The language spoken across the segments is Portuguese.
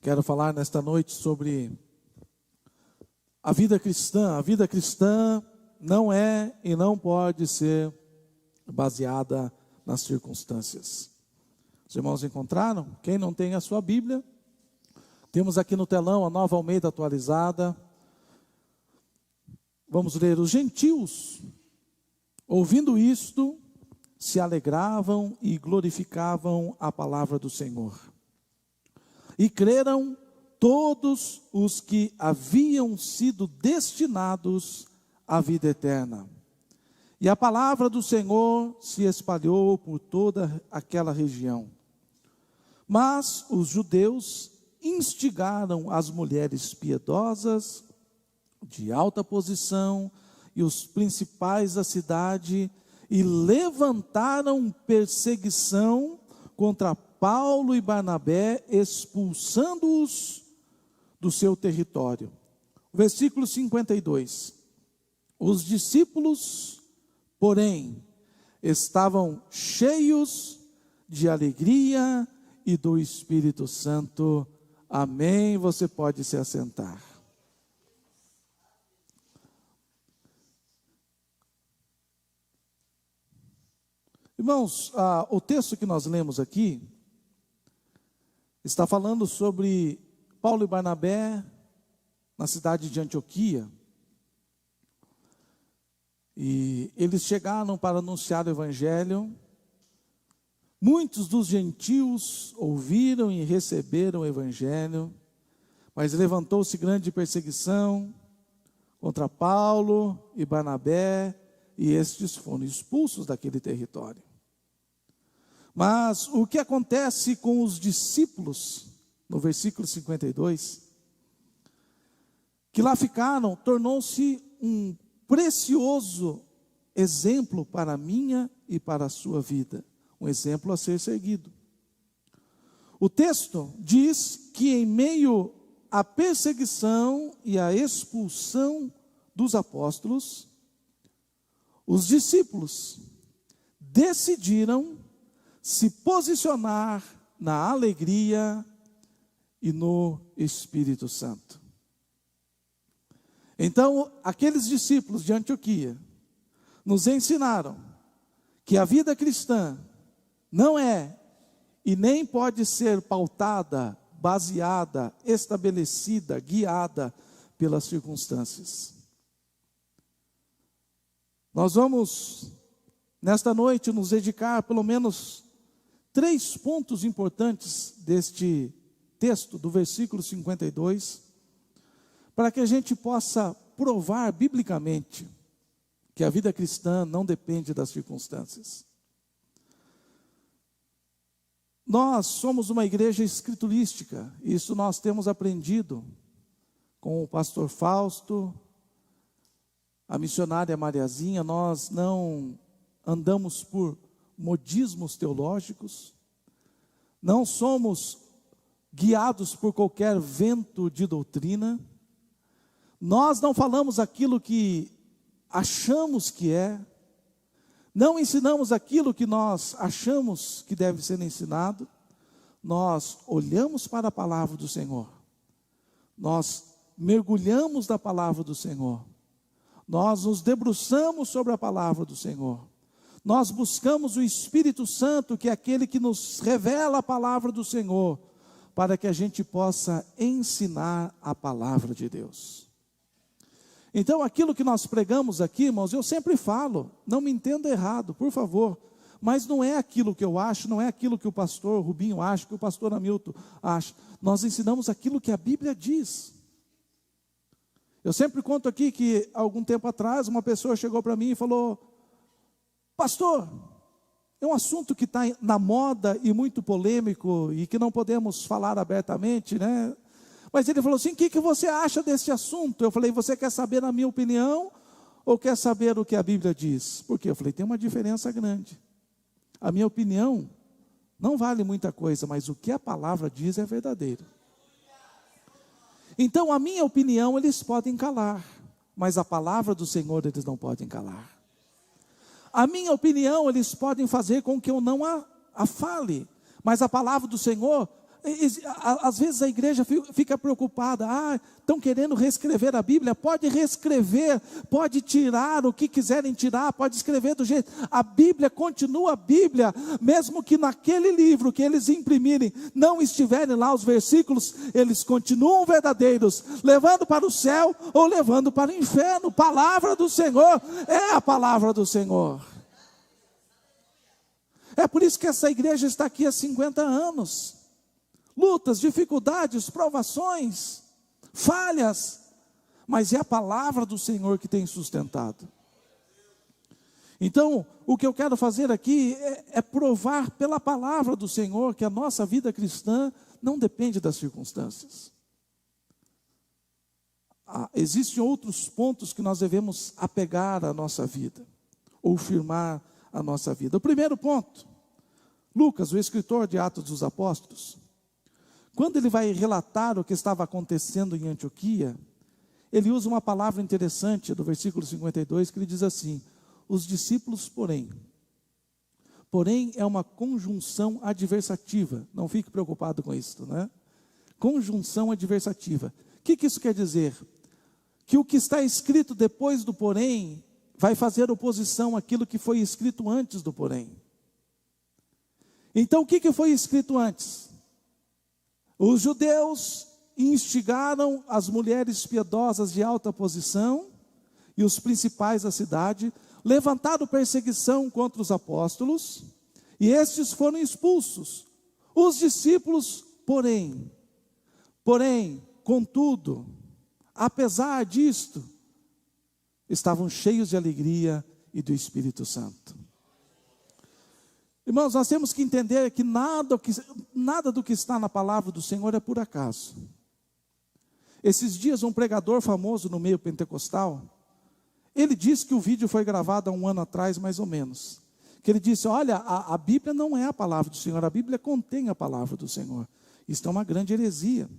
Quero falar nesta noite sobre a vida cristã. A vida cristã não é e não pode ser baseada nas circunstâncias. Os irmãos encontraram? Quem não tem a sua Bíblia, temos aqui no telão a Nova Almeida atualizada. Vamos ler: os gentios, ouvindo isto, se alegravam e glorificavam a palavra do Senhor. E creram todos os que haviam sido destinados à vida eterna. E a palavra do Senhor se espalhou por toda aquela região. Mas os judeus instigaram as mulheres piedosas, de alta posição, e os principais da cidade, e levantaram perseguição contra Paulo e Barnabé, expulsando-os do seu território. Versículo 52. Os discípulos, porém, estavam cheios de alegria e do Espírito Santo. Amém. Você pode se assentar. Irmãos, o texto que nós lemos aqui está falando sobre Paulo e Barnabé na cidade de Antioquia. E eles chegaram para anunciar o Evangelho. Muitos dos gentios ouviram e receberam o Evangelho, mas levantou-se grande perseguição contra Paulo e Barnabé, e estes foram expulsos daquele território. Mas o que acontece com os discípulos, no versículo 52, que lá ficaram, tornou-se um precioso exemplo para a minha e para a sua vida, um exemplo a ser seguido. O texto diz que em meio à perseguição e à expulsão dos apóstolos, os discípulos decidiram se posicionar na alegria e no Espírito Santo. Então, aqueles discípulos de Antioquia nos ensinaram que a vida cristã não é e nem pode ser pautada, baseada, estabelecida, guiada pelas circunstâncias. Nós vamos, nesta noite, nos dedicar pelo menos 3 pontos importantes deste texto, do versículo 52, para que a gente possa provar biblicamente que a vida cristã não depende das circunstâncias. Nós somos uma igreja escriturística, isso nós temos aprendido com o pastor Fausto, a missionária Mariazinha. Nós não andamos por modismos teológicos, não somos guiados por qualquer vento de doutrina, nós não falamos aquilo que achamos que é, não ensinamos aquilo que nós achamos que deve ser ensinado. Nós olhamos para a palavra do Senhor, nós mergulhamos na palavra do Senhor, nós nos debruçamos sobre a palavra do Senhor, nós buscamos o Espírito Santo, que é aquele que nos revela a palavra do Senhor, para que a gente possa ensinar a palavra de Deus. Então, aquilo que nós pregamos aqui, irmãos, eu sempre falo, não me entenda errado, por favor, mas não é aquilo que eu acho, não é aquilo que o pastor Rubinho acha, que o pastor Hamilton acha. Nós ensinamos aquilo que a Bíblia diz. Eu sempre conto aqui que, algum tempo atrás, uma pessoa chegou para mim e falou: pastor, é um assunto que está na moda e muito polêmico, e que não podemos falar abertamente, né? Mas ele falou assim: o que você acha desse assunto? Eu falei: você quer saber a minha opinião ou quer saber o que a Bíblia diz? Porque eu falei: tem uma diferença grande. A minha opinião não vale muita coisa, mas o que a palavra diz é verdadeiro. Então, a minha opinião eles podem calar, mas a palavra do Senhor eles não podem calar. A minha opinião eles podem fazer com que eu não a fale, mas a palavra do Senhor às vezes a igreja fica preocupada, estão querendo reescrever a Bíblia. Pode reescrever, pode tirar o que quiserem tirar, pode escrever do jeito. A Bíblia continua a Bíblia, mesmo que naquele livro que eles imprimirem, não estiverem lá os versículos, eles continuam verdadeiros, levando para o céu ou levando para o inferno. Palavra do Senhor é a palavra do Senhor. É por isso que essa igreja está aqui há 50 anos. Lutas, dificuldades, provações, falhas, mas é a palavra do Senhor que tem sustentado. Então, o que eu quero fazer aqui é provar pela palavra do Senhor que a nossa vida cristã não depende das circunstâncias. Existem outros pontos que nós devemos apegar à nossa vida, ou firmar a nossa vida. O primeiro ponto, Lucas, o escritor de Atos dos Apóstolos, quando ele vai relatar o que estava acontecendo em Antioquia, ele usa uma palavra interessante do versículo 52, que ele diz assim: os discípulos, porém é uma conjunção adversativa. Não fique preocupado com isso, né? Conjunção adversativa. O que isso quer dizer? Que o que está escrito depois do porém vai fazer oposição àquilo que foi escrito antes do porém. Então o que foi escrito antes? Os judeus instigaram as mulheres piedosas de alta posição e os principais da cidade, levantaram perseguição contra os apóstolos, e estes foram expulsos. Os discípulos, porém, contudo, apesar disto, estavam cheios de alegria e do Espírito Santo. Irmãos, nós temos que entender que nada do que está na palavra do Senhor é por acaso. Esses dias um pregador famoso no meio pentecostal, ele disse que o vídeo foi gravado há 1 ano atrás, mais ou menos. Que ele disse, olha, a Bíblia não é a palavra do Senhor, a Bíblia contém a palavra do Senhor. Isso é uma grande heresia,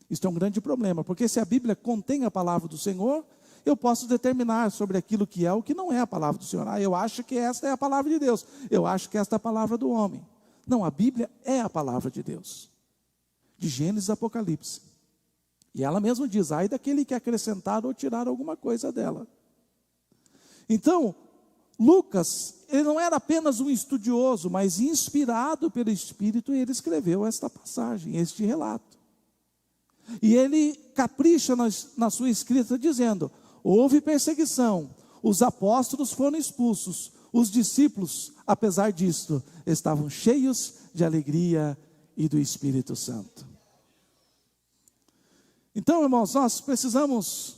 isso é um grande problema, porque se a Bíblia contém a palavra do Senhor, eu posso determinar sobre aquilo que é ou que não é a palavra do Senhor. Eu acho que esta é a palavra de Deus, eu acho que esta é a palavra do homem. Não, a Bíblia é a palavra de Deus, de Gênesis a Apocalipse. E ela mesma diz, ai daquele que acrescentar ou tirar alguma coisa dela. Então, Lucas, ele não era apenas um estudioso, mas inspirado pelo Espírito, ele escreveu esta passagem, este relato. E ele capricha na sua escrita dizendo, houve perseguição, os apóstolos foram expulsos, os discípulos, apesar disto, estavam cheios de alegria e do Espírito Santo. Então, irmãos, nós precisamos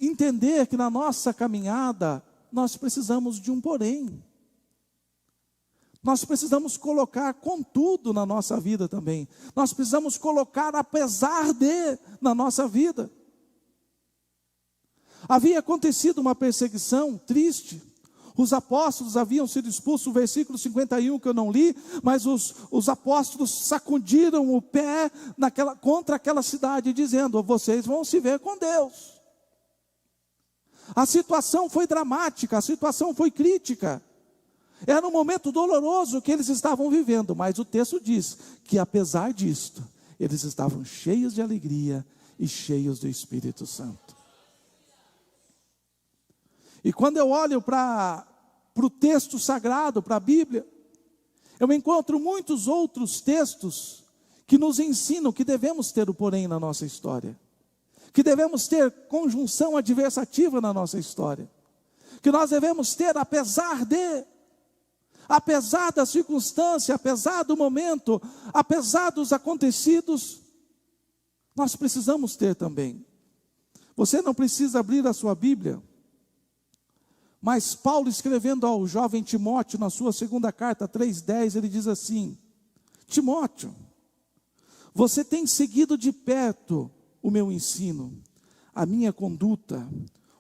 entender que na nossa caminhada, nós precisamos de um porém. Nós precisamos colocar contudo na nossa vida também. Nós precisamos colocar apesar de na nossa vida. Havia acontecido uma perseguição triste. Os apóstolos haviam sido expulsos, o versículo 51 que eu não li, mas os apóstolos sacudiram o pé contra aquela cidade, dizendo, vocês vão se ver com Deus. A situação foi dramática, a situação foi crítica. Era um momento doloroso que eles estavam vivendo, mas o texto diz que apesar disto, eles estavam cheios de alegria e cheios do Espírito Santo. E quando eu olho para o texto sagrado, para a Bíblia, eu encontro muitos outros textos que nos ensinam que devemos ter o porém na nossa história, que devemos ter conjunção adversativa na nossa história, que nós devemos ter apesar da circunstância, apesar do momento, apesar dos acontecidos, nós precisamos ter também. Você não precisa abrir a sua Bíblia, mas Paulo, escrevendo ao jovem Timóteo, na sua segunda carta, 3:10, ele diz assim, Timóteo, você tem seguido de perto o meu ensino, a minha conduta,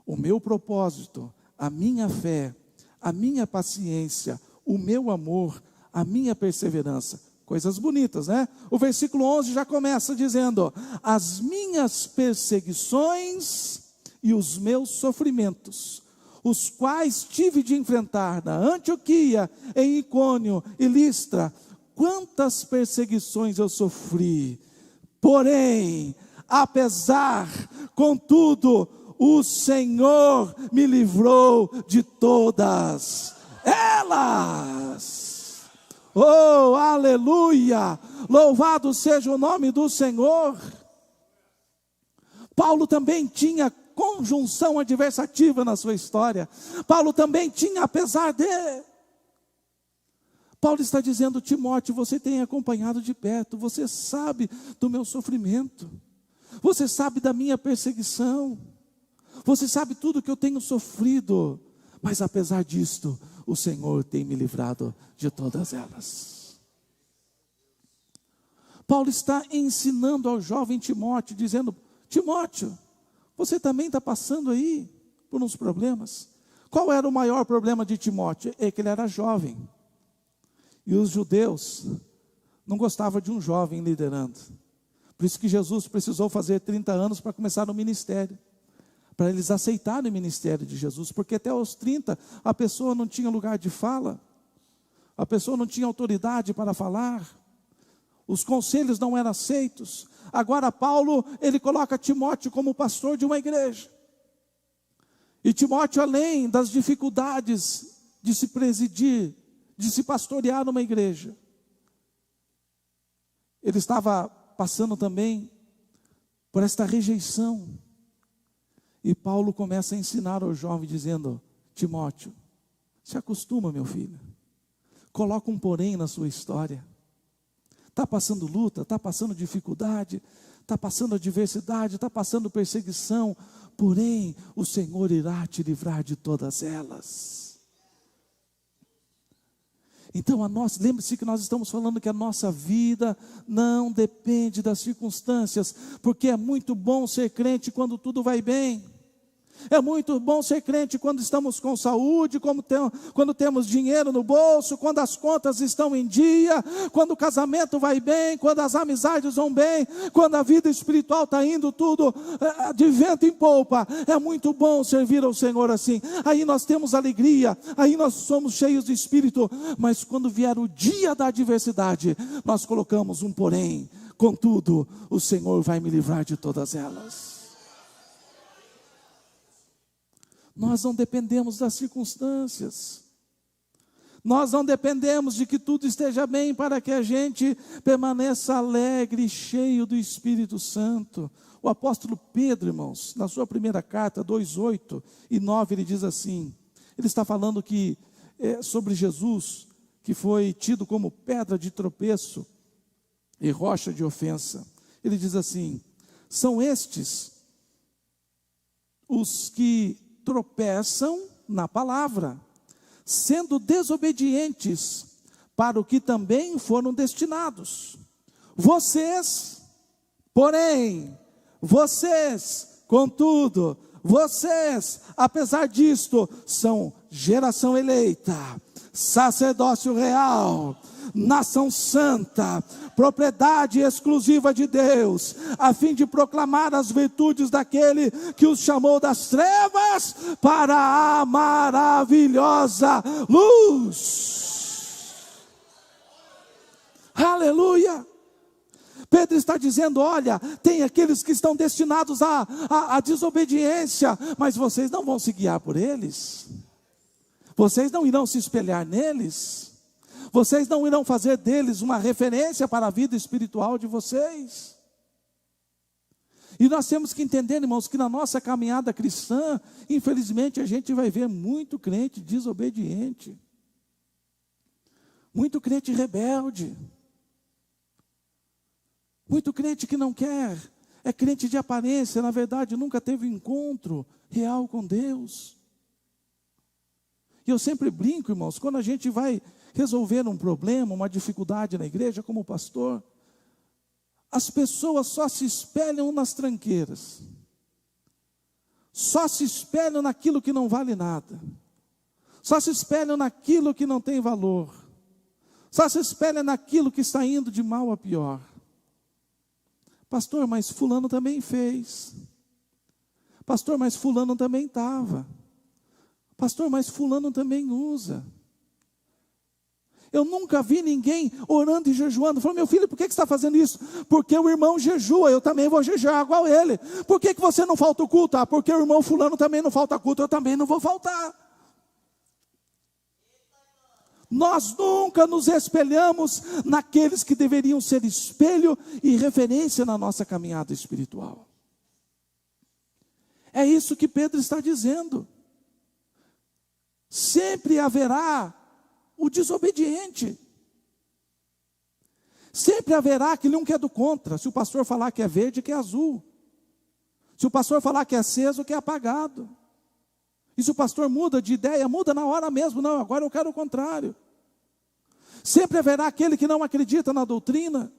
o meu propósito, a minha fé, a minha paciência, o meu amor, a minha perseverança. Coisas bonitas, né? O versículo 11 já começa dizendo, as minhas perseguições e os meus sofrimentos, os quais tive de enfrentar na Antioquia, em Icônio e Listra, quantas perseguições eu sofri, porém, contudo, o Senhor me livrou de todas elas. Oh, aleluia! Louvado seja o nome do Senhor. Paulo também tinha conjunção adversativa na sua história. Paulo também tinha, apesar de. Paulo está dizendo: Timóteo, você tem acompanhado de perto, você sabe do meu sofrimento, você sabe da minha perseguição, você sabe tudo que eu tenho sofrido, mas apesar disto, o Senhor tem me livrado de todas elas. Paulo está ensinando ao jovem Timóteo, dizendo: Timóteo, você também está passando aí por uns problemas. Qual era o maior problema de Timóteo? É que ele era jovem. E os judeus não gostavam de um jovem liderando. Por isso que Jesus precisou fazer 30 anos para começar o ministério. Para eles aceitarem o ministério de Jesus. Porque até os 30 a pessoa não tinha lugar de fala. A pessoa não tinha autoridade para falar. Os conselhos não eram aceitos. Agora Paulo, ele coloca Timóteo como pastor de uma igreja. E Timóteo, além das dificuldades de se presidir, de se pastorear numa igreja, ele estava passando também por esta rejeição. E Paulo começa a ensinar ao jovem dizendo: Timóteo, se acostuma, meu filho, coloca um porém na sua história. Está passando luta, está passando dificuldade, está passando adversidade, está passando perseguição, porém o Senhor irá te livrar de todas elas. Então lembre-se que nós estamos falando que a nossa vida não depende das circunstâncias, porque é muito bom ser crente quando tudo vai bem. É muito bom ser crente quando estamos com saúde, quando temos dinheiro no bolso, quando as contas estão em dia, quando o casamento vai bem, quando as amizades vão bem, quando a vida espiritual está indo tudo de vento em polpa. É muito bom servir ao Senhor assim. Aí nós temos alegria, aí nós somos cheios de espírito. Mas quando vier o dia da adversidade, nós colocamos um porém. Contudo, o Senhor vai me livrar de todas elas. Nós não dependemos das circunstâncias. Nós não dependemos de que tudo esteja bem para que a gente permaneça alegre, cheio do Espírito Santo. O apóstolo Pedro, irmãos, na sua primeira carta, 2:8 e 9, ele diz assim, ele está falando sobre Jesus, que foi tido como pedra de tropeço e rocha de ofensa. Ele diz assim: são estes os que tropeçam na palavra, sendo desobedientes para o que também foram destinados. Vocês, contudo, apesar disto, são geração eleita, sacerdócio real, nação santa, propriedade exclusiva de Deus, a fim de proclamar as virtudes daquele que os chamou das trevas para a maravilhosa luz. Aleluia! Pedro está dizendo: olha, tem aqueles que estão destinados à desobediência, mas vocês não vão se guiar por eles, vocês não irão se espelhar neles, vocês não irão fazer deles uma referência para a vida espiritual de vocês. E nós temos que entender, irmãos, que na nossa caminhada cristã, infelizmente a gente vai ver muito crente desobediente, muito crente rebelde, muito crente que não quer, é crente de aparência, na verdade nunca teve um encontro real com Deus. E eu sempre brinco, irmãos, quando a gente vai resolver um problema, uma dificuldade na igreja, como pastor, as pessoas só se espelham nas tranqueiras, só se espelham naquilo que não vale nada, só se espelham naquilo que não tem valor, só se espelham naquilo que está indo de mal a pior. Pastor, mas fulano também fez. Pastor, mas fulano também estava. Pastor, mas fulano também usa. Eu nunca vi ninguém orando e jejuando. Falou, meu filho, por que você está fazendo isso? Porque o irmão jejua, eu também vou jejuar igual ele. Por que você não falta o culto? Ah, porque o irmão fulano também não falta culto, eu também não vou faltar. Nós nunca nos espelhamos naqueles que deveriam ser espelho e referência na nossa caminhada espiritual. É isso que Pedro está dizendo. Sempre haverá o desobediente. Sempre haverá aquele um que é do contra. Se o pastor falar que é verde, que é azul. Se o pastor falar que é aceso, que é apagado. E se o pastor muda de ideia, muda na hora mesmo. Não, agora eu quero o contrário. Sempre haverá aquele que não acredita na doutrina.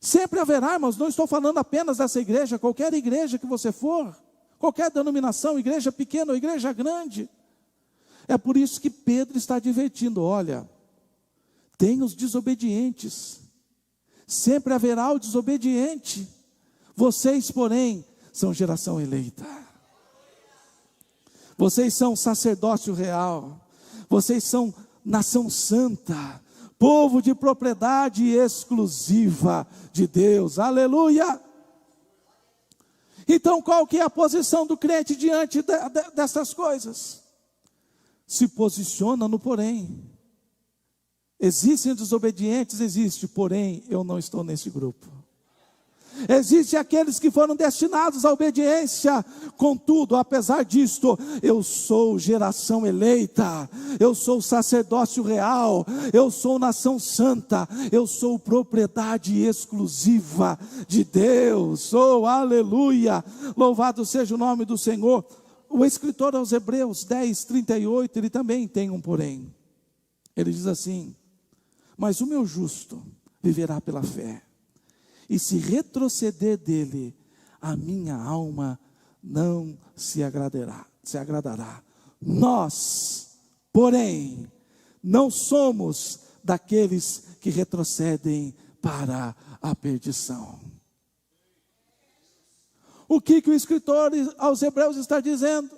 Sempre haverá, mas não estou falando apenas dessa igreja. Qualquer igreja que você for, qualquer denominação, igreja pequena ou igreja grande. É por isso que Pedro está advertindo, olha, tem os desobedientes, sempre haverá o desobediente, vocês, porém, são geração eleita, vocês são sacerdócio real, vocês são nação santa, povo de propriedade exclusiva de Deus, aleluia. Então qual que é a posição do crente diante dessas coisas? Se posiciona no porém. Existem desobedientes, existe, porém eu não estou nesse grupo. Existem aqueles que foram destinados à obediência, contudo, apesar disto, eu sou geração eleita, eu sou sacerdócio real, eu sou nação santa, eu sou propriedade exclusiva de Deus, oh aleluia, louvado seja o nome do Senhor. O escritor aos Hebreus 10, 38, ele também tem um porém. Ele diz assim, mas o meu justo viverá pela fé, e se retroceder dele, a minha alma não se agradará. Nós, porém, não somos daqueles que retrocedem para a perdição. O que o escritor aos Hebreus está dizendo?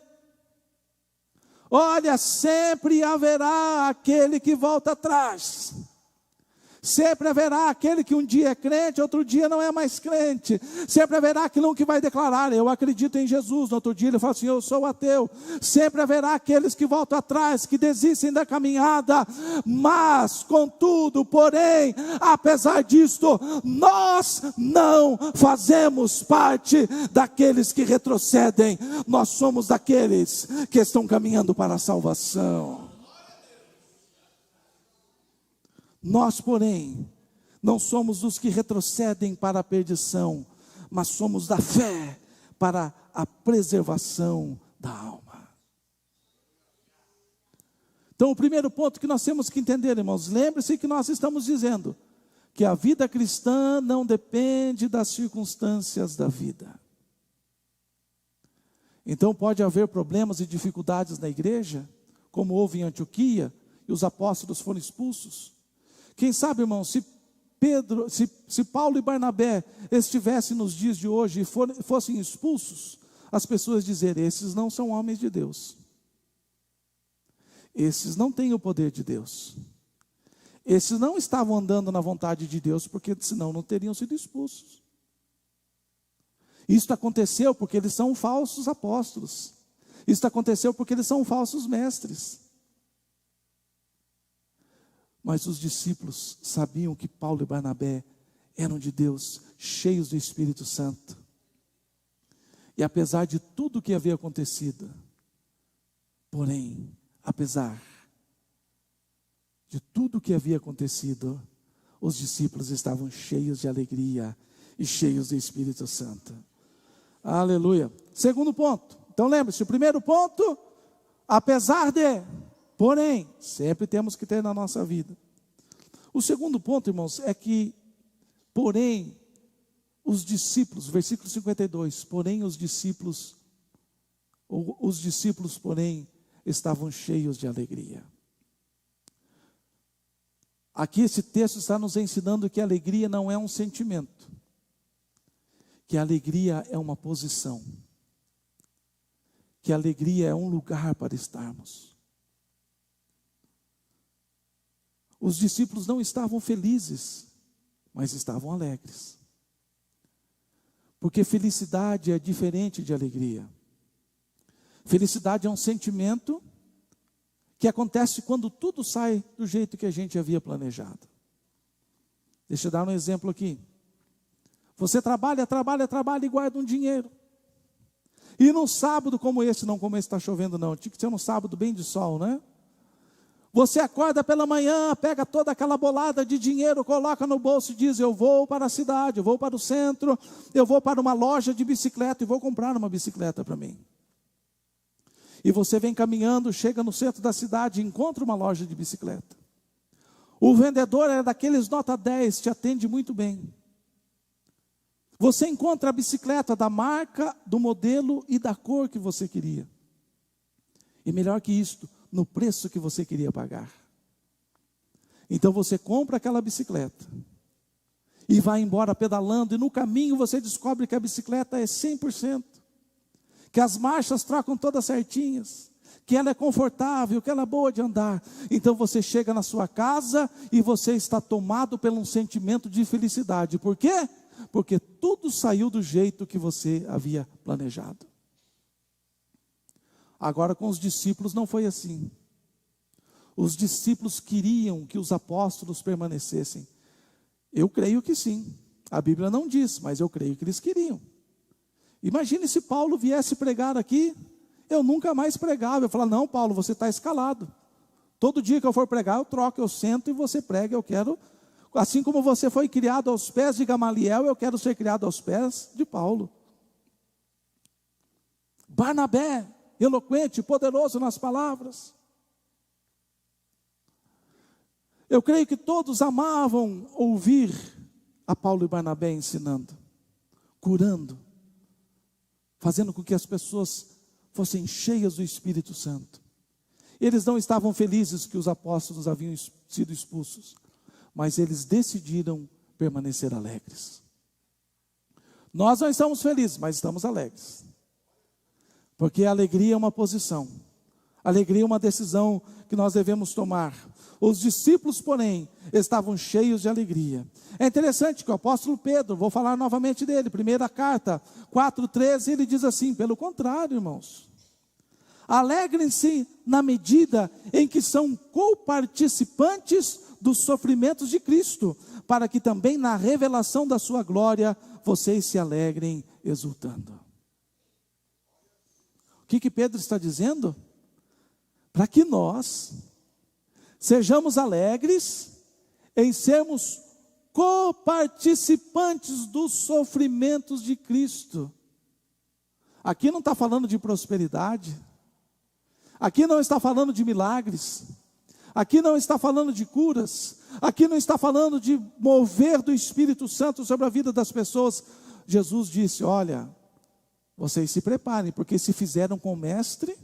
Olha, sempre haverá aquele que volta atrás. Sempre haverá aquele que um dia é crente, outro dia não é mais crente. Sempre haverá aquele um que vai declarar, eu acredito em Jesus. No outro dia ele fala assim, eu sou ateu. Sempre haverá aqueles que voltam atrás, que desistem da caminhada. Mas, contudo, porém, apesar disto, nós não fazemos parte daqueles que retrocedem. Nós somos daqueles que estão caminhando para a salvação. Nós, porém, não somos os que retrocedem para a perdição, mas somos da fé para a preservação da alma. Então, o primeiro ponto que nós temos que entender, irmãos, lembre-se que nós estamos dizendo que a vida cristã não depende das circunstâncias da vida. Então, pode haver problemas e dificuldades na igreja, como houve em Antioquia, e os apóstolos foram expulsos. Quem sabe, irmão, se Paulo e Barnabé estivessem nos dias de hoje e fossem expulsos, as pessoas dizerem, esses não são homens de Deus. Esses não têm o poder de Deus. Esses não estavam andando na vontade de Deus, porque senão não teriam sido expulsos. Isso aconteceu porque eles são falsos apóstolos. Isso aconteceu porque eles são falsos mestres. Mas os discípulos sabiam que Paulo e Barnabé eram de Deus, cheios do Espírito Santo. E apesar de tudo o que havia acontecido, porém, apesar de tudo o que havia acontecido, os discípulos estavam cheios de alegria e cheios do Espírito Santo. Aleluia. Segundo ponto. Então lembre-se, o primeiro ponto, apesar de... porém, sempre temos que ter na nossa vida. O segundo ponto, irmãos, é que, porém, os discípulos, versículo 52, porém os discípulos, porém, estavam cheios de alegria. Aqui esse texto está nos ensinando que a alegria não é um sentimento, que a alegria é uma posição, que a alegria é um lugar para estarmos. os discípulos não estavam felizes, mas estavam alegres. Porque felicidade é diferente de alegria. Felicidade é um sentimento que acontece quando tudo sai do jeito que a gente havia planejado. Deixa eu dar um exemplo aqui. Você trabalha e guarda um dinheiro. E num sábado como esse, não como esse está chovendo não, tinha que ser um sábado bem de sol, né? Você acorda pela manhã, pega toda aquela bolada de dinheiro, coloca no bolso e diz: eu vou para a cidade, eu vou para o centro, eu vou para uma loja de bicicleta e vou comprar uma bicicleta para mim. E você vem caminhando, chega no centro da cidade e encontra uma loja de bicicleta. O vendedor é daqueles nota 10, te atende muito bem. Você encontra a bicicleta da marca, do modelo e da cor que você queria. E melhor que isto, no preço que você queria pagar. Então você compra aquela bicicleta e vai embora pedalando, e no caminho você descobre que a bicicleta é 100%, que as marchas trocam todas certinhas, que ela é confortável, que ela é boa de andar. Então você chega na sua casa e você está tomado por um sentimento de felicidade. Por quê? Porque tudo saiu do jeito que você havia planejado. Agora com os discípulos não foi assim. Os discípulos queriam que os apóstolos permanecessem. Eu creio que sim. A Bíblia não diz, mas eu creio que eles queriam. Imagine se Paulo viesse pregar aqui, eu nunca mais pregava. Eu falava: não, Paulo, você está escalado. Todo dia que eu for pregar, eu troco, eu sento e você prega. Eu quero, assim como você foi criado aos pés de Gamaliel, eu quero ser criado aos pés de Paulo. Barnabé, eloquente, poderoso nas palavras. Eu creio que todos amavam ouvir a Paulo e Barnabé ensinando, curando, fazendo com que as pessoas fossem cheias do Espírito Santo. Eles não estavam felizes que os apóstolos haviam sido expulsos, mas eles decidiram permanecer alegres. Nós não estamos felizes, mas estamos alegres. Porque a alegria é uma posição. A alegria é uma decisão que nós devemos tomar. Os discípulos, porém, estavam cheios de alegria. É interessante que o apóstolo Pedro, vou falar novamente dele, primeira carta, 4,13, ele diz assim: pelo contrário, irmãos, alegrem-se na medida em que são coparticipantes dos sofrimentos de Cristo, para que também na revelação da sua glória, vocês se alegrem exultando. O que Pedro está dizendo? Para que nós sejamos alegres em sermos coparticipantes dos sofrimentos de Cristo. Aqui não está falando de prosperidade, aqui não está falando de milagres, aqui não está falando de curas, aqui não está falando de mover do Espírito Santo sobre a vida das pessoas. Jesus disse: olha, vocês se preparem, porque se fizeram com o mestre,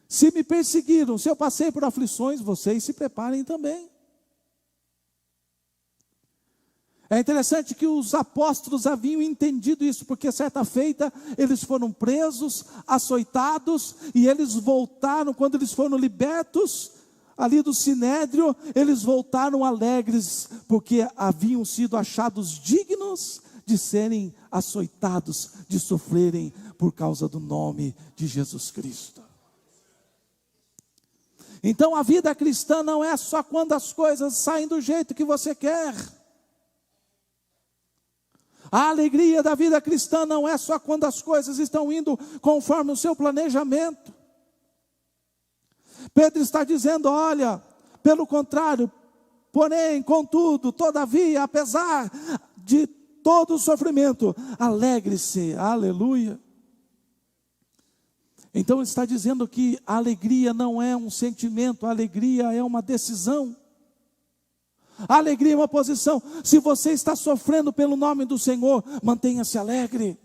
se me perseguiram, se eu passei por aflições, vocês se preparem também. É interessante que os apóstolos haviam entendido isso, porque certa feita eles foram presos, açoitados, e eles voltaram, quando eles foram libertos ali do sinédrio, eles voltaram alegres, porque haviam sido achados dignos de serem açoitados, de sofrerem por causa do nome de Jesus Cristo. Então a vida cristã não é só quando as coisas saem do jeito que você quer. A alegria da vida cristã não é só quando as coisas estão indo conforme o seu planejamento. Pedro está dizendo: olha, pelo contrário, porém, contudo, todavia, apesar de todo o sofrimento, alegre-se, aleluia. Então ele está dizendo que a alegria não é um sentimento, a alegria é uma decisão. A alegria é uma posição. Se você está sofrendo pelo nome do Senhor, mantenha-se alegre.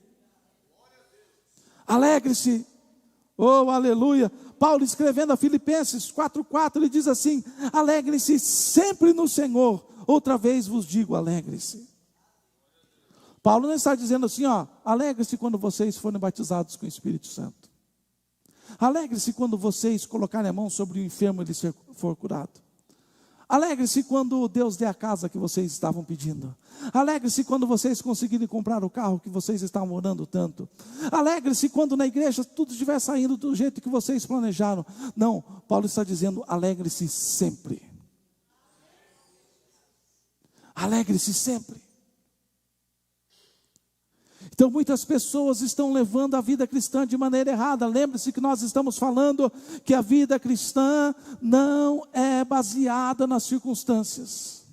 Alegre-se. Oh, aleluia. Paulo, escrevendo a Filipenses 4,4, ele diz assim: alegre-se sempre no Senhor. Outra vez vos digo, alegre-se. Paulo não está dizendo assim, ó, alegre-se quando vocês forem batizados com o Espírito Santo. Alegre-se quando vocês colocarem a mão sobre o enfermo e ele for curado. Alegre-se quando Deus dê a casa que vocês estavam pedindo. Alegre-se quando vocês conseguirem comprar o carro que vocês estavam orando tanto. Alegre-se quando na igreja tudo estiver saindo do jeito que vocês planejaram. Não, Paulo está dizendo, alegre-se sempre. Alegre-se sempre. Então muitas pessoas estão levando a vida cristã de maneira errada. Lembre-se que nós estamos falando que a vida cristã não é baseada nas circunstâncias.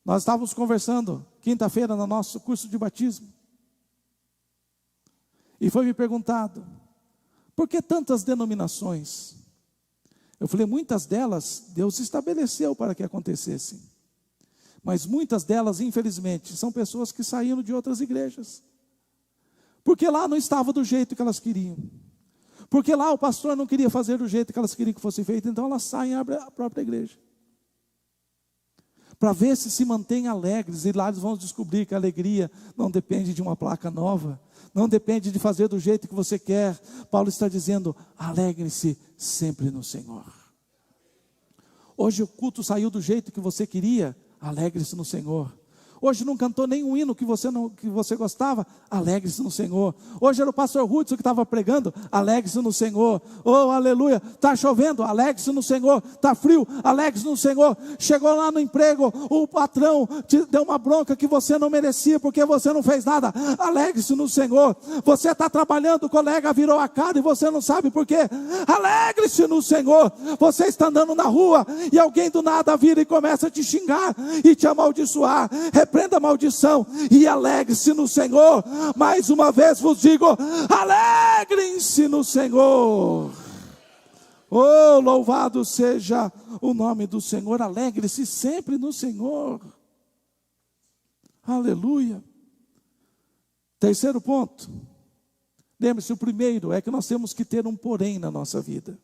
Nós estávamos conversando quinta-feira no nosso curso de batismo. E foi me perguntado, por que tantas denominações? Eu falei, muitas delas Deus estabeleceu para que acontecessem. Mas muitas delas, infelizmente, são pessoas que saíram de outras igrejas. Porque lá não estava do jeito que elas queriam. Porque lá o pastor não queria fazer do jeito que elas queriam que fosse feito. Então elas saem e abrem a própria igreja. Para ver se mantêm alegres. E lá eles vão descobrir que a alegria não depende de uma placa nova. Não depende de fazer do jeito que você quer. Paulo está dizendo, alegre-se sempre no Senhor. Hoje o culto saiu do jeito que você queria. Alegre-se no Senhor. Hoje não cantou nenhum hino que você gostava, alegre-se no Senhor. Hoje era o pastor Hudson que estava pregando, alegre-se no Senhor. Oh, aleluia, está chovendo, alegre-se no Senhor. Está frio, alegre-se no Senhor. Chegou lá no emprego, o patrão te deu uma bronca que você não merecia, porque você não fez nada, alegre-se no Senhor. Você está trabalhando, o colega virou a cara e você não sabe por quê, alegre-se no Senhor. Você está andando na rua e alguém do nada vira e começa a te xingar e te amaldiçoar. Repreenda a maldição e alegre-se no Senhor. Mais uma vez vos digo, alegrem-se no Senhor. Oh, louvado seja o nome do Senhor. Alegre-se sempre no Senhor. Aleluia. Terceiro ponto. Lembre-se, o primeiro é que nós temos que ter um porém na nossa vida.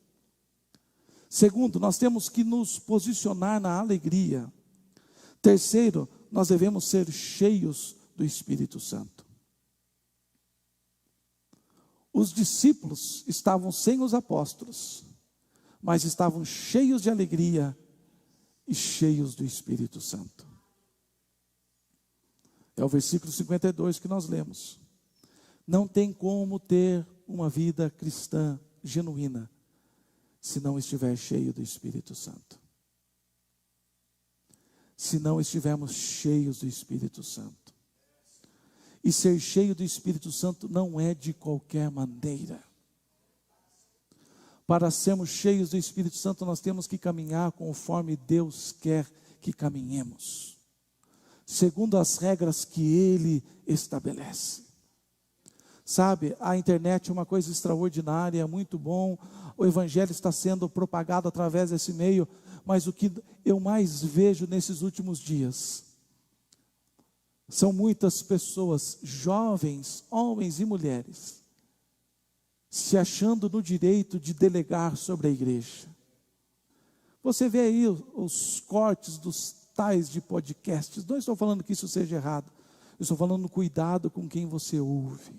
Segundo, nós temos que nos posicionar na alegria. Terceiro, nós devemos ser cheios do Espírito Santo. Os discípulos estavam sem os apóstolos, mas estavam cheios de alegria e cheios do Espírito Santo. É o versículo 52 que nós lemos. Não tem como ter uma vida cristã genuína se não estiver cheio do Espírito Santo. Se não estivermos cheios do Espírito Santo. E ser cheio do Espírito Santo não é de qualquer maneira. Para sermos cheios do Espírito Santo, nós temos que caminhar conforme Deus quer que caminhemos, segundo as regras que Ele estabelece. Sabe, a internet é uma coisa extraordinária, é muito bom, o Evangelho está sendo propagado através desse meio, mas o que eu mais vejo nesses últimos dias são muitas pessoas, jovens, homens e mulheres, se achando no direito de delegar sobre a igreja. Você vê aí os cortes dos tais de podcasts. Não estou falando que isso seja errado, eu estou falando cuidado com quem você ouve,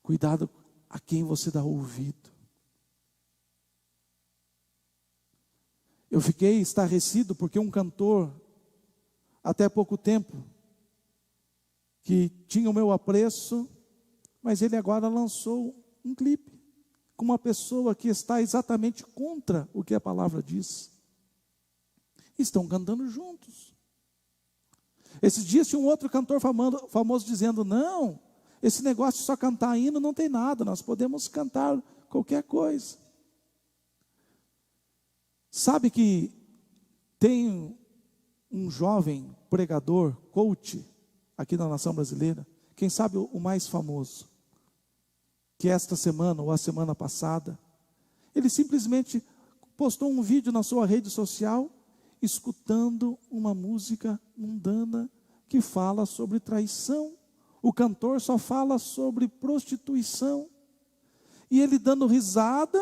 cuidado a quem você dá ouvido. Eu fiquei estarrecido porque um cantor, até pouco tempo, que tinha o meu apreço, mas ele agora lançou um clipe com uma pessoa que está exatamente contra o que a palavra diz. Estão cantando juntos. Esses dias tinha um outro cantor famoso dizendo, não, esse negócio de só cantar hino não tem nada, nós podemos cantar qualquer coisa. Sabe que tem um jovem pregador, coach, aqui na nação brasileira, quem sabe o mais famoso, que esta semana ou a semana passada, ele simplesmente postou um vídeo na sua rede social, escutando uma música mundana que fala sobre traição. O cantor só fala sobre prostituição, e ele dando risada,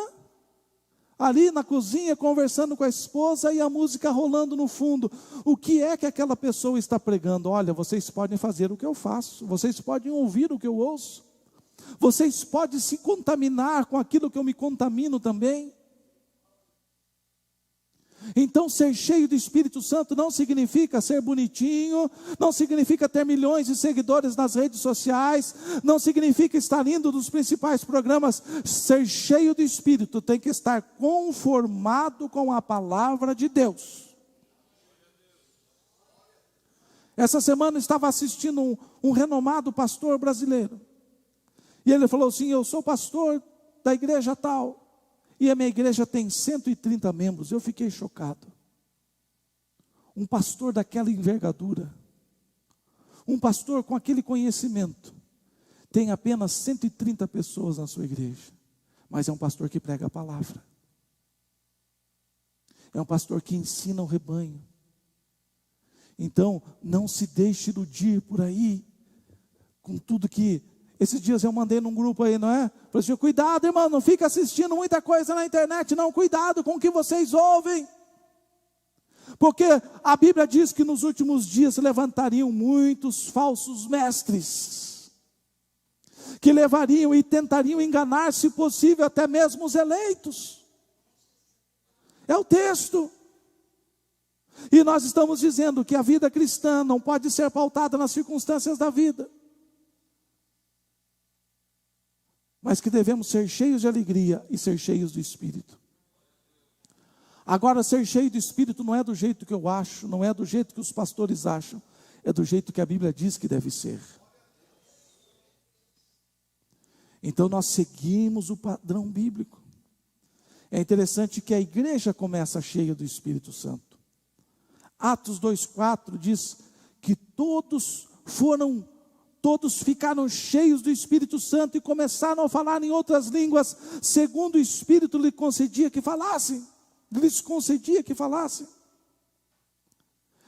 ali na cozinha, conversando com a esposa e a música rolando no fundo. O que é que aquela pessoa está pregando? Olha, vocês podem fazer o que eu faço, vocês podem ouvir o que eu ouço, vocês podem se contaminar com aquilo que eu me contamino também. Então, ser cheio do Espírito Santo não significa ser bonitinho, não significa ter milhões de seguidores nas redes sociais, não significa estar indo nos principais programas. Ser cheio do Espírito tem que estar conformado com a palavra de Deus. Essa semana eu estava assistindo um renomado pastor brasileiro, e ele falou assim: eu sou pastor da igreja tal, e a minha igreja tem 130 membros. Eu fiquei chocado. Um pastor daquela envergadura, um pastor com aquele conhecimento, tem apenas 130 pessoas na sua igreja, mas é um pastor que prega a palavra, é um pastor que ensina o rebanho. Então, não se deixe iludir por aí, com tudo que... Esses dias eu mandei num grupo aí, não é? Falei assim: cuidado, irmão, não fica assistindo muita coisa na internet, não. Cuidado com o que vocês ouvem. Porque a Bíblia diz que nos últimos dias se levantariam muitos falsos mestres, que levariam e tentariam enganar, se possível, até mesmo os eleitos. É o texto. E nós estamos dizendo que a vida cristã não pode ser pautada nas circunstâncias da vida, mas que devemos ser cheios de alegria e ser cheios do Espírito. Agora, ser cheio do Espírito não é do jeito que eu acho, não é do jeito que os pastores acham, é do jeito que a Bíblia diz que deve ser. Então nós seguimos o padrão bíblico. É interessante que a igreja começa cheia do Espírito Santo. Atos 2,4 diz que todos ficaram cheios do Espírito Santo e começaram a falar em outras línguas, segundo o Espírito lhes concedia que falassem.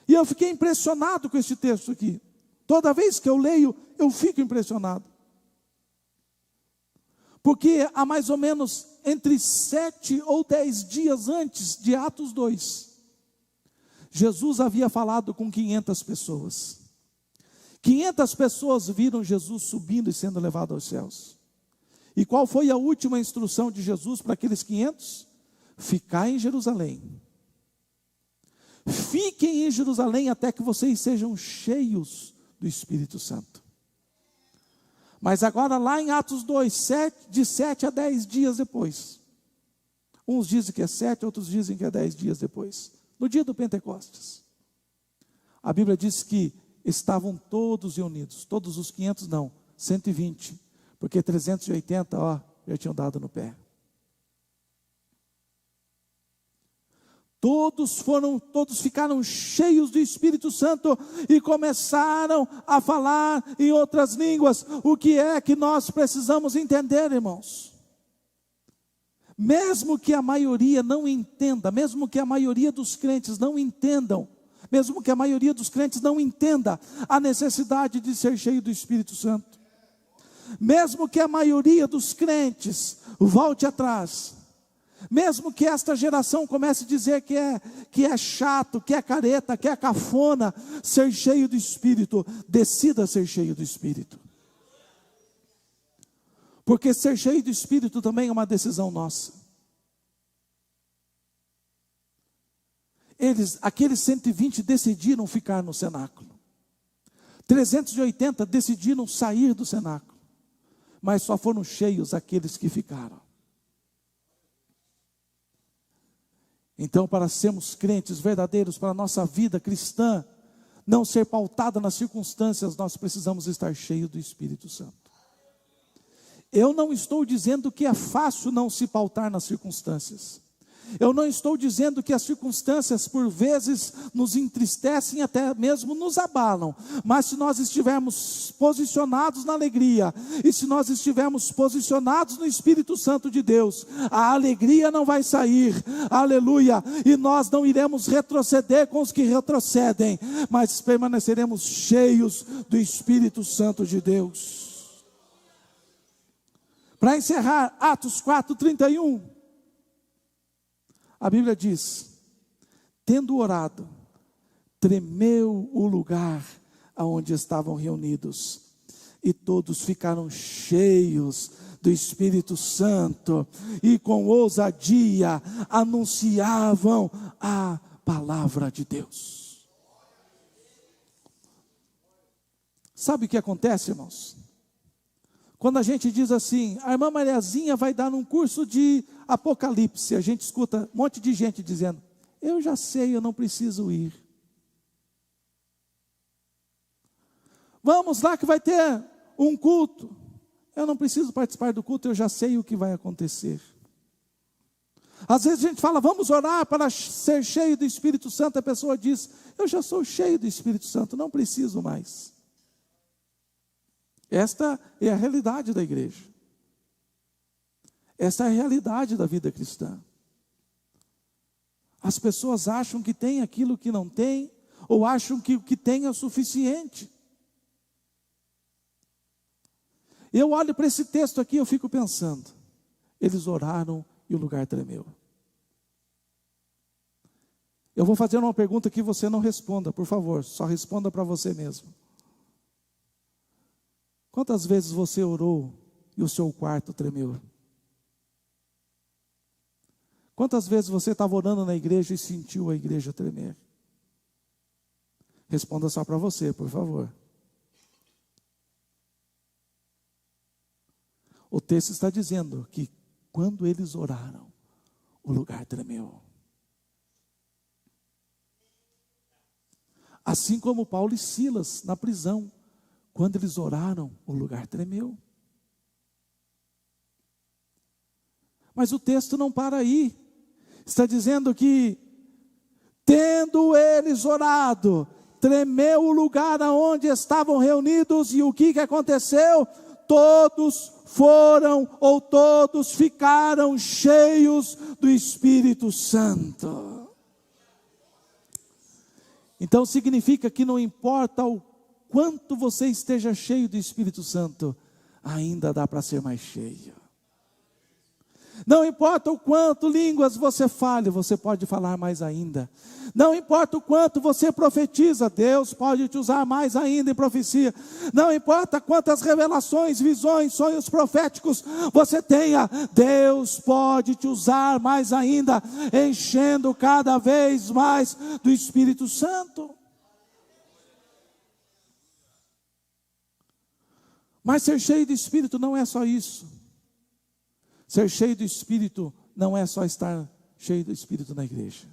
E eu fiquei impressionado com esse texto aqui. Toda vez que eu leio, eu fico impressionado. Porque há mais ou menos entre 7 ou 10 dias antes de Atos 2, Jesus havia falado com 500 pessoas. 500 pessoas viram Jesus subindo e sendo levado aos céus. E qual foi a última instrução de Jesus para aqueles 500? Ficar em Jerusalém. Fiquem em Jerusalém até que vocês sejam cheios do Espírito Santo. Mas agora lá em Atos 2, de 7 a 10 dias depois. Uns dizem que é 7, outros dizem que é 10 dias depois. No dia do Pentecostes. A Bíblia diz que estavam todos reunidos, todos os 500 não, 120, porque 380, já tinham dado no pé. Todos ficaram cheios do Espírito Santo e começaram a falar em outras línguas. O que é que nós precisamos entender, irmãos? Mesmo que a maioria não entenda, mesmo que a maioria dos crentes não entendam, mesmo que a maioria dos crentes não entenda a necessidade de ser cheio do Espírito Santo, mesmo que a maioria dos crentes volte atrás, mesmo que esta geração comece a dizer que é chato, que é careta, que é cafona ser cheio do Espírito, decida ser cheio do Espírito. Porque ser cheio do Espírito também é uma decisão nossa. Aqueles 120 decidiram ficar no cenáculo. 380 decidiram sair do cenáculo. Mas só foram cheios aqueles que ficaram. Então, para sermos crentes verdadeiros, para a nossa vida cristã não ser pautada nas circunstâncias, nós precisamos estar cheios do Espírito Santo. Eu não estou dizendo que é fácil não se pautar nas circunstâncias. Eu não estou dizendo que as circunstâncias por vezes nos entristecem, até mesmo nos abalam. Mas se nós estivermos posicionados na alegria, e se nós estivermos posicionados no Espírito Santo de Deus, a alegria não vai sair, aleluia, e nós não iremos retroceder com os que retrocedem, mas permaneceremos cheios do Espírito Santo de Deus. Para encerrar, Atos 4:31. A Bíblia diz: tendo orado, tremeu o lugar aonde estavam reunidos, e todos ficaram cheios do Espírito Santo e com ousadia anunciavam a palavra de Deus. Sabe o que acontece, irmãos? Quando a gente diz assim, a irmã Mariazinha vai dar um curso de Apocalipse, a gente escuta um monte de gente dizendo, eu já sei, eu não preciso ir. Vamos lá que vai ter um culto. Eu não preciso participar do culto, eu já sei o que vai acontecer. Às vezes a gente fala, vamos orar para ser cheio do Espírito Santo. A pessoa diz, eu já sou cheio do Espírito Santo, não preciso mais. Esta é a realidade da igreja. Esta é a realidade da vida cristã. As pessoas acham que tem aquilo que não tem, ou acham que o que tem é o suficiente. Eu olho para esse texto aqui e eu fico pensando, eles oraram e o lugar tremeu. Eu vou fazer uma pergunta que você não responda, por favor, só responda para você mesmo. Quantas vezes você orou e o seu quarto tremeu? Quantas vezes você estava orando na igreja e sentiu a igreja tremer? Responda só para você, por favor. O texto está dizendo que quando eles oraram, o lugar tremeu. Assim como Paulo e Silas na prisão, quando eles oraram, o lugar tremeu. Mas o texto não para aí. Está dizendo que, tendo eles orado, tremeu o lugar aonde estavam reunidos, e o que aconteceu? Todos foram, ou todos ficaram cheios do Espírito Santo. Então significa que não importa o quanto você esteja cheio do Espírito Santo, ainda dá para ser mais cheio. Não importa o quanto línguas você fale, você pode falar mais ainda. Não importa o quanto você profetiza, Deus pode te usar mais ainda em profecia. Não importa quantas revelações, visões, sonhos proféticos você tenha, Deus pode te usar mais ainda, enchendo cada vez mais do Espírito Santo. Mas ser cheio do Espírito não é só isso. Ser cheio do Espírito não é só estar cheio do Espírito na igreja.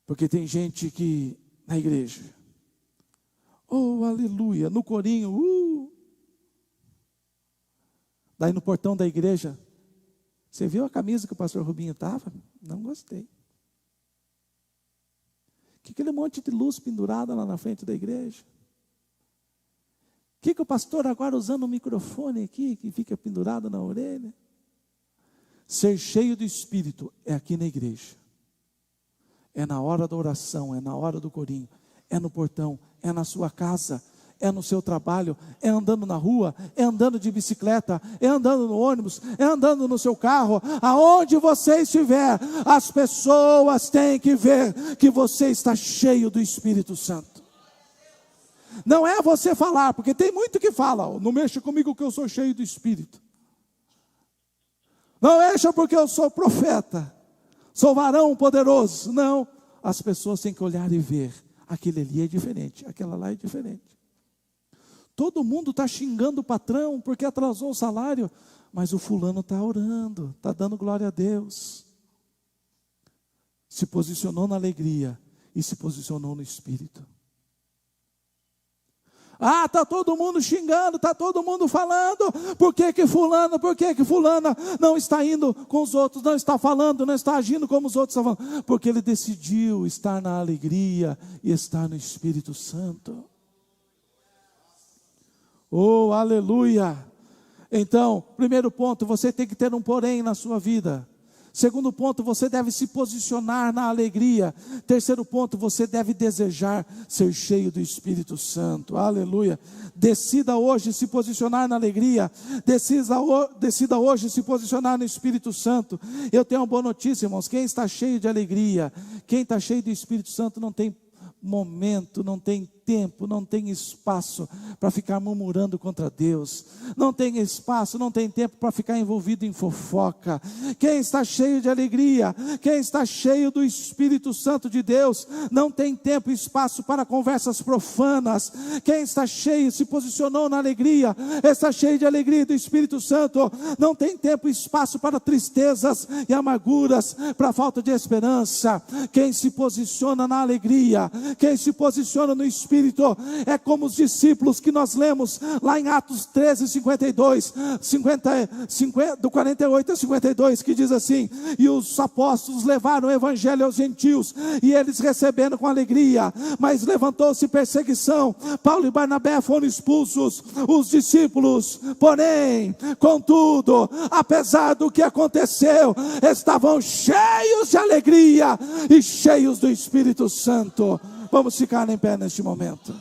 Porque tem gente que na igreja, oh aleluia, no corinho, daí no portão da igreja, você viu a camisa que o pastor Rubinho estava? Não gostei. Que aquele monte de luz pendurada lá na frente da igreja? Que o pastor agora usando o microfone aqui, que fica pendurado na orelha? Ser cheio do Espírito é aqui na igreja. É na hora da oração, é na hora do corinho, é no portão, é na sua casa, é no seu trabalho, é andando na rua, é andando de bicicleta, é andando no ônibus, é andando no seu carro, aonde você estiver, as pessoas têm que ver que você está cheio do Espírito Santo. Não é você falar, porque tem muito que fala, não mexa comigo que eu sou cheio do Espírito. Não mexa porque eu sou profeta, sou varão poderoso. Não, as pessoas têm que olhar e ver, aquele ali é diferente, aquela lá é diferente. Todo mundo está xingando o patrão porque atrasou o salário, mas o fulano está orando, está dando glória a Deus. Se posicionou na alegria e se posicionou no Espírito. Ah, está todo mundo xingando, está todo mundo falando, por que fulano, por que fulana não está indo com os outros, não está falando, não está agindo como os outros estão falando? Porque ele decidiu estar na alegria e estar no Espírito Santo. Oh, aleluia! Então, primeiro ponto, você tem que ter um porém na sua vida. Segundo ponto, você deve se posicionar na alegria. Terceiro ponto, você deve desejar ser cheio do Espírito Santo. Aleluia. Decida hoje se posicionar na alegria. Decida hoje se posicionar no Espírito Santo. Eu tenho uma boa notícia, irmãos. Quem está cheio de alegria, quem está cheio do Espírito Santo não tem momento, não tem tempo, não tem espaço para ficar murmurando contra Deus. Não tem espaço, não tem tempo para ficar envolvido em fofoca. Quem está cheio de alegria, quem está cheio do Espírito Santo de Deus, não tem tempo e espaço para conversas profanas. Quem está cheio, se posicionou na alegria, está cheio de alegria do Espírito Santo, não tem tempo e espaço para tristezas e amarguras, para falta de esperança. Quem se posiciona na alegria, quem se posiciona no Espírito, é como os discípulos que nós lemos lá em Atos 13, 52, do 48 a 52, que diz assim: e os apóstolos levaram o evangelho aos gentios, e eles receberam com alegria, mas levantou-se perseguição, Paulo e Barnabé foram expulsos, os discípulos, porém, contudo, apesar do que aconteceu, estavam cheios de alegria e cheios do Espírito Santo. Vamos ficar em pé neste momento.